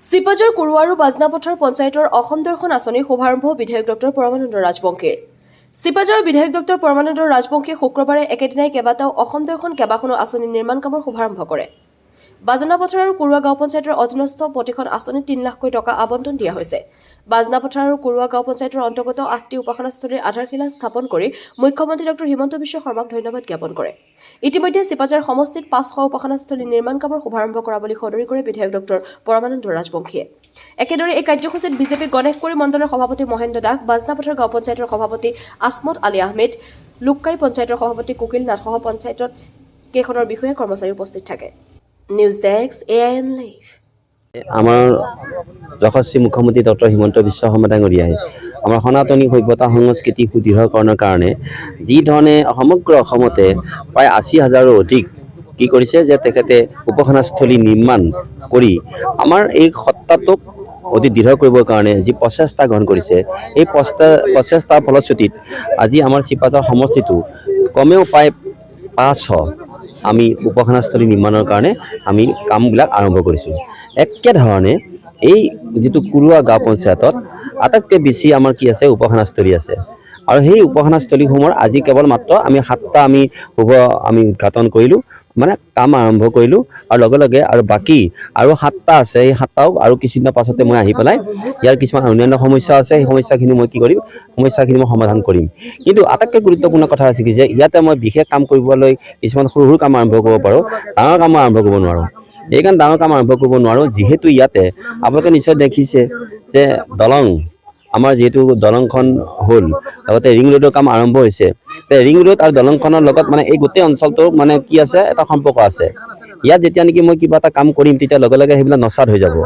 চিপাঝাৰ কুৰুৱা আৰু বাজনাপথাৰ পঞ্চায়তৰ অসম দৰ্শন আঁচনিৰ শুভাৰম্ভ বিধায়ক ডক্টৰ পৰমানন্দ ৰাজবংশীৰ। চিপাঝাৰৰ বিধায়ক ডক্টৰ পৰমানন্দ ৰাজবংশীয়ে শুক্ৰবাৰে একেদিনাই কেইবাটাও অসম দৰ্শন কেইবাখনো আঁচনি নিৰ্মাণ কামৰ শুভাৰম্ভ কৰে। বাজনাপথাৰ আৰু কুৰুৱা গাঁও পঞ্চায়তৰ অধীনস্থ প্ৰতিখন আঁচনিত ৩ লাখকৈ টকা আবণ্টন দিয়া হৈছে। বাজনাপথাৰ আৰু কুৰুৱা গাঁও পঞ্চায়তৰ অন্তৰ্গত 8টি উপাসনাস্থলীৰ আধাৰশিলা স্থাপন কৰি মুখ্যমন্ত্ৰী ডক্টৰ হিমন্ত বিশ্ব শৰ্মাক ধন্যবাদ জ্ঞাপন কৰে। ইতিমধ্যে চিপাঝাৰ সমষ্টিত 500 উপাসনাস্থলী নিৰ্মাণ কামৰ শুভাৰম্ভ কৰা বুলি সদৰি কৰে বিধায়ক ডক্টৰ পৰমানন্দ ৰাজবংশীয়ে। একেদৰে এই কাৰ্যসূচীত বিজেপি গণেশকুৰি মণ্ডলৰ সভাপতি মহেন্দ্ৰ দাস, বাজনাপথাৰ গাঁও পঞ্চায়তৰ সভাপতি আসমত আলী আহমেদ, লুক্কাই পঞ্চায়তৰ সভাপতি কুকিল নাথ সহ পঞ্চায়তত কেইখনৰ বিষয়া কৰ্মচাৰী উপস্থিত থাকে। News desk AIN live. আমাৰ যশস্বী মুখ্যমন্ত্ৰী ডক্টৰ হিমন্ত বিশ্ব শৰ্মা ডাঙৰীয়াই আমাৰ সনাতনী সভ্যতা সংস্কৃতি সুদৃঢ়কৰণৰ কাৰণে যি ধৰণে সমগ্ৰ অসমতে প্ৰায় 80,000ৰো অধিক কি কৰিছে যে তেখেতে উপাসনাস্থলী নিৰ্মাণ কৰি আমাৰ এই সত্তাটোক অতি দৃঢ় কৰিবৰ কাৰণে যি প্ৰচেষ্টা গ্ৰহণ কৰিছে, এই প্ৰচেষ্টাৰ ফলশ্ৰুতিত আজি আমাৰ চিপাঝাৰ সমষ্টিটো কমেও প্ৰায় 500 আমি উপাসনাস্থলী নিৰ্মাণৰ কাৰণে আমি কামবিলাক আৰম্ভ কৰিছোঁ। একেধৰণে এই যিটো কুৰুৱা গাঁও পঞ্চায়তত আটাইতকৈ বেছি আমাৰ কি আছে উপাসনাস্থলী আছে আৰু সেই উপাসনাস্থলীসমূহৰ আজি কেৱল মাত্ৰ আমি 7টা আমি উদ্ঘাটন কৰিলোঁ, মানে কাম আৰম্ভ কৰিলোঁ আৰু লগে লগে আৰু বাকী আৰু 7টা আছে। এই 7টাও আৰু কিছুদিনৰ পাছতে মই আহি পেলাই ইয়াৰ কিছুমান অন্যান্য সমস্যা আছে, সেই সমস্যাখিনি মই কি কৰিম, সমস্যাখিনি মই সমাধান কৰিম। কিন্তু আটাইতকৈ গুৰুত্বপূৰ্ণ কথা হৈছে কি যে ইয়াতে মই বিশেষ কাম কৰিবলৈ কিছুমান সৰু সৰু কাম আৰম্ভ কৰিব পাৰোঁ, ডাঙৰ কাম আৰম্ভ কৰিব নোৱাৰোঁ। এইকাৰণে ডাঙৰ কাম আৰম্ভ কৰিব নোৱাৰোঁ যিহেতু ইয়াতে আপোনালোকে নিশ্চয় দেখিছে যে দলং, আমাৰ যিহেতু দলংখন হ'ল, লগতে ৰিং ৰোডৰ কাম আৰম্ভ হৈছে। ৰিং ৰোড আৰু দলংখনৰ লগত মানে এই গোটেই অঞ্চলটোৰ মানে কি আছে, এটা সম্পৰ্ক আছে। ইয়াত যেতিয়া নেকি মই কিবা এটা কাম কৰিম তেতিয়া লগে লগে সেইবিলাক নচাদ হৈ যাব।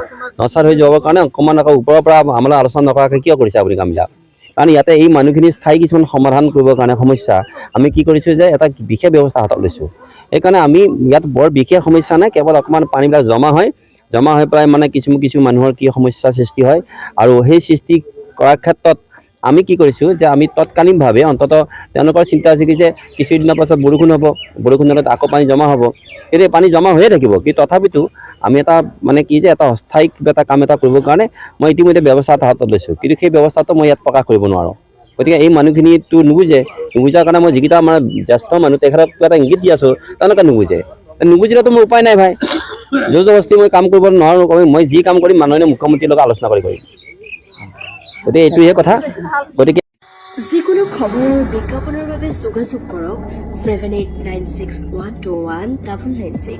নচাদ হৈ যাবৰ কাৰণে অকণমান আকৌ ওপৰৰ পৰা আমাৰ আলোচনা নকৰাকৈ কিয় কৰিছে আপুনি কামবিলাক? কাৰণ ইয়াতে এই মানুহখিনি স্থায়ী কিছুমান সমাধান কৰিবৰ কাৰণে সমস্যা আমি কি কৰিছোঁ যে এটা বিশেষ ব্যৱস্থা হাতত লৈছোঁ। সেইকাৰণে আমি ইয়াত বৰ বিশেষ সমস্যা নাই, কেৱল অকণমান পানীবিলাক জমা হৈ পেলাই মানে কিছু মানুহৰ কি সমস্যাৰ সৃষ্টি হয় আৰু সেই সৃষ্টি কৰাৰ ক্ষেত্ৰত আমি কি কৰিছোঁ যে আমি তৎকালীনভাৱে অন্ততঃ তেওঁলোকৰ চিন্তা আছে কি যে কিছুদিনৰ পাছত বৰষুণ হ'ব, বৰষুণ হ'লে আকৌ পানী জমা হ'ব, কিন্তু পানী জমা হৈয়ে থাকিব। কিন্তু তথাপিতো আমি এটা মানে কি যে এটা অস্থায়ী কিবা এটা কাম এটা কৰিবৰ কাৰণে মই ইতিমধ্যে ব্যৱস্থা এটা হাতত লৈছোঁ, কিন্তু সেই ব্যৱস্থাটো মই ইয়াত প্ৰকাশ কৰিব নোৱাৰোঁ। গতিকে এই মানুহখিনিতো নুবুজাৰ কাৰণে মই যিকেইটা আমাৰ জ্যেষ্ঠ মানুহ তেখেতক কিবা এটা ইংগিত দি আছোঁ, তেওঁলোকে নুবুজিলেতো মোৰ উপায় নাই ভাই। জোৰ জবস্তি মই কাম কৰিব নোৱাৰোঁ, মই যি কাম কৰিম মাননীয় মুখ্যমন্ত্ৰীৰ লগত আলোচনা কৰিম। গতিকে এইটোহে কথা। গতিকে যিকোনো খবৰ আৰু বিজ্ঞাপনৰ বাবে যোগাযোগ কৰক 7896121996।